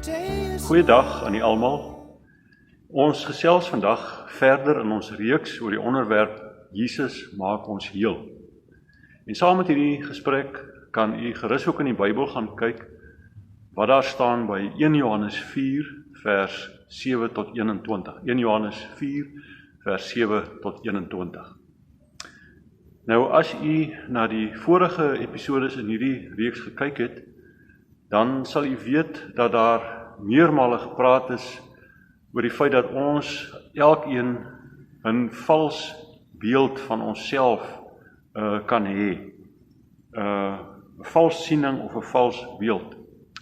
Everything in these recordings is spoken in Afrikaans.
Goeiedag aan die almal. Ons gesels vandag verder in ons reeks oor die onderwerp Jesus maak ons heel. En saam met hierdie gesprek kan u gerus ook in die Bybel gaan kyk wat daar staan by 1 Johannes 4 vers 7 tot 21. 1 Johannes 4 vers 7 tot 21. Nou as u na die vorige episodes in hierdie reeks gekyk het, dan sal u weet dat daar meermale gepraat is oor die feit dat ons elkeen 'n vals beeld van onsself kan hê. 'n Vals siening of 'n vals beeld.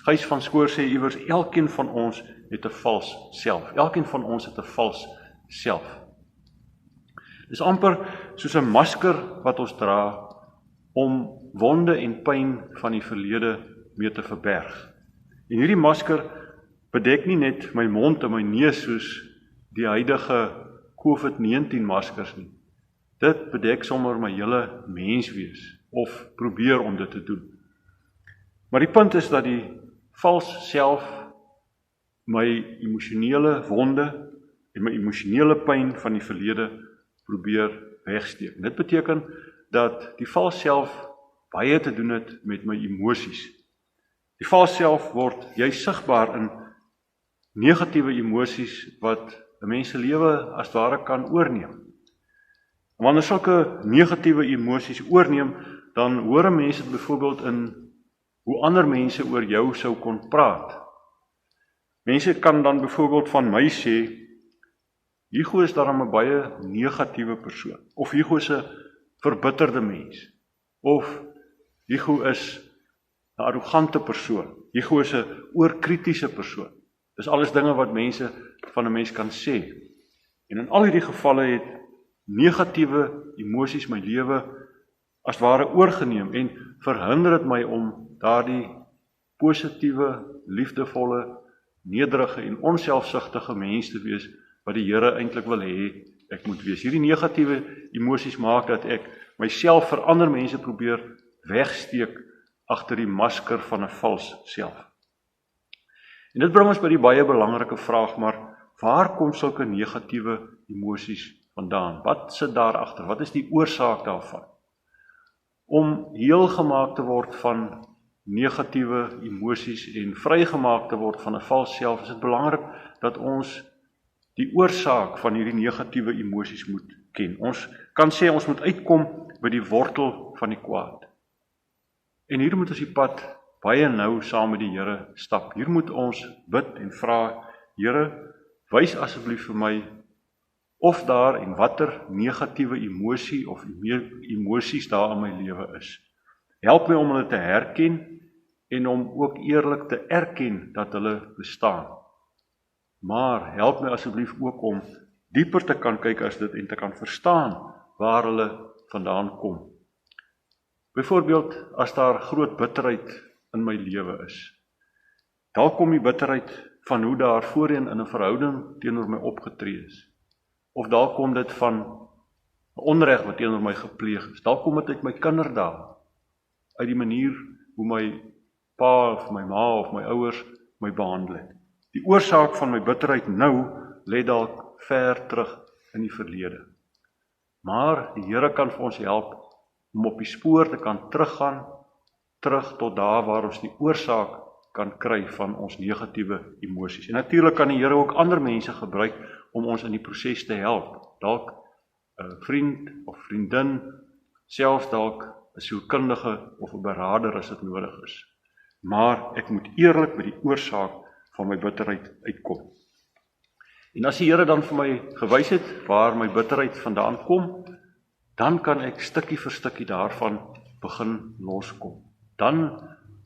Gys van Skoor sê iewers, elkeen van ons het 'n vals self. Elkeen van ons het 'n vals self. Dis amper soos 'n masker wat ons dra om wonde en pyn van die verlede mee te verberg. En hierdie masker bedek nie net my mond en my neus soos die huidige COVID-19 maskers nie. Dit bedek sommer my hele menswees, of probeer om dit te doen. Maar die punt is dat die vals self my emosionele wonde en my emosionele pyn van die verlede probeer wegsteek. Dit beteken dat die vals self baie te doen het met my emosies. Die vals self word juis sigbaar in negatiewe emosies wat 'n mens se lewe as ware kan oorneem. En wanneer sulke negatiewe emosies oorneem, dan hoor mense dit byvoorbeeld in hoe ander mense oor jou sou kon praat. Mense kan dan byvoorbeeld van my sê, Hugo is daarom 'n baie negatiewe persoon, of Hugo is 'n verbitterde mens, of Hugo is 'n arrogante persoon, Hugo is 'n oorkritiese persoon. Dis alles dinge wat mense van 'n mens kan sê. En in al hierdie gevalle het negatiewe emosies my lewe as ware oorgeneem en verhinder dit my om daardie positiewe, liefdevolle, nederige en onselfsugtige mens te wees wat die Here eintlik wil hê ek moet wees. Hierdie negatiewe emosies maak dat ek myself vir ander mense probeer wegsteek agter die masker van 'n vals self. En dit bring ons by die baie belangrike vraag, maar waar kom sulke negatiewe emosies vandaan? Wat sit daar agter? Wat is die oorsaak daarvan? Om heel gemaak te word van negatiewe emosies en vrygemaak te word van 'n vals self, is dit belangrik dat ons die oorsaak van hierdie negatiewe emosies moet ken. Ons kan sê ons moet uitkom by die wortel van die kwaad. En hier moet ons die pad baie nou saam met die Here stap. Hier moet ons bid en vra, Here, wys asseblief vir my of daar en watter negatiewe emosie of emosies daar in my lewe is. Help my om hulle te herken en om ook eerlik te erken dat hulle bestaan. Maar help my asseblief ook om dieper te kan kyk as dit en te kan verstaan waar hulle vandaan kom. Byvoorbeeld, as daar groot bitterheid in my lewe is. Dalk kom die bitterheid van hoe daar voorheen in 'n verhouding teenoor my opgetree is. Of dalk kom dit van onreg wat teenoor my gepleeg is. Dalk kom dit uit my kinderdae, uit die manier hoe my pa of my ma of my ouers my behandel het. Die oorsaak van my bitterheid nou lê dalk ver terug in die verlede. Maar die Here kan vir ons help om op die spoor te kan teruggaan, terug tot daar waar ons die oorsaak kan kry van ons negatiewe emosies. En natuurlik kan die Here ook ander mense gebruik om ons in die proses te help. Dalk 'n vriend of vriendin, selfs dalk 'n sielkundige of 'n beraader as dit nodig is. Maar ek moet eerlik by die oorsaak van my bitterheid uitkom. En as die Here dan vir my gewys het waar my bitterheid vandaan kom, dan kan ek stukkie vir stukkie daarvan begin loskom. Dan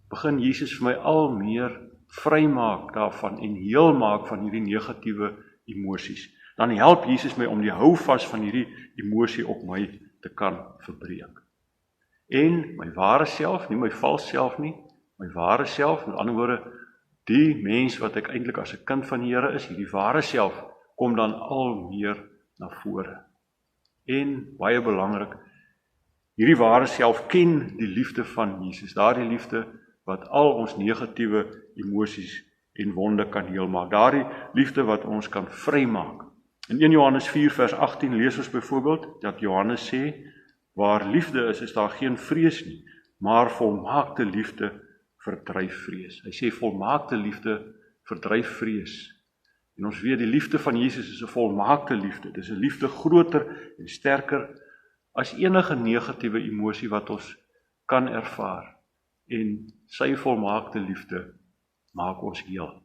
begin Jesus vir my al meer vrymaak daarvan en heel maak van hierdie negatiewe emosies. Dan help Jesus my om die houvas van hierdie emosie op my te kan verbreek. En my ware self, nie my vals self nie, my ware self, met ander woorde, die mens wat ek eintlik as 'n kind van die Here is, hierdie ware self, kom dan al meer na vore. En, baie belangrik, hierdie ware self ken die liefde van Jesus, daardie liefde wat al ons negatiewe emosies en wonde kan heelmaak. Daardie liefde wat ons kan vrymaak. In 1 Johannes 4 vers 18 lees ons byvoorbeeld dat Johannes sê, waar liefde is daar geen vrees nie, maar volmaakte liefde verdryf vrees. Hy sê volmaakte liefde verdryf vrees. En ons weet die liefde van Jesus is 'n volmaakte liefde. Dis 'n liefde groter en sterker as enige negatiewe emosie wat ons kan ervaar. En sy volmaakte liefde maak ons heel.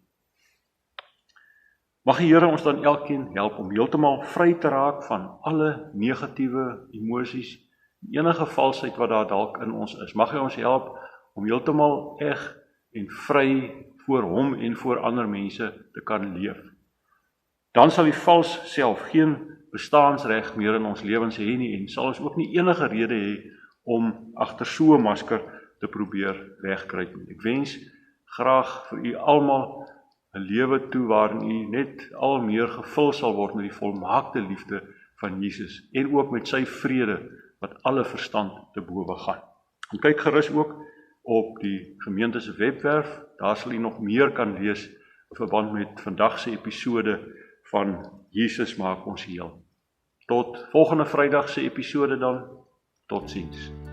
Mag die Here ons dan elkeen help om heeltemal vry te raak van alle negatiewe emosies, enige valsheid wat daar dalk in ons is. Mag hy ons help om heeltemal eg en vry voor hom en voor ander mense te kan leef. Dan sal die vals self geen bestaansreg meer in ons lewens hê nie en sal ons ook nie enige rede hê om agter so 'n masker te probeer wegkruip nie. Ek wens graag vir u almal 'n lewe toe waarin u net al meer gevul sal word met die volmaakte liefde van Jesus en ook met sy vrede wat alle verstand te bowe gaan. En kyk gerus ook op die gemeente se webwerf, daar sal u nog meer kan lees in verband met vandag se episode van Jesus maak ons heel. Tot volgende Vrydag se episode dan, totsiens.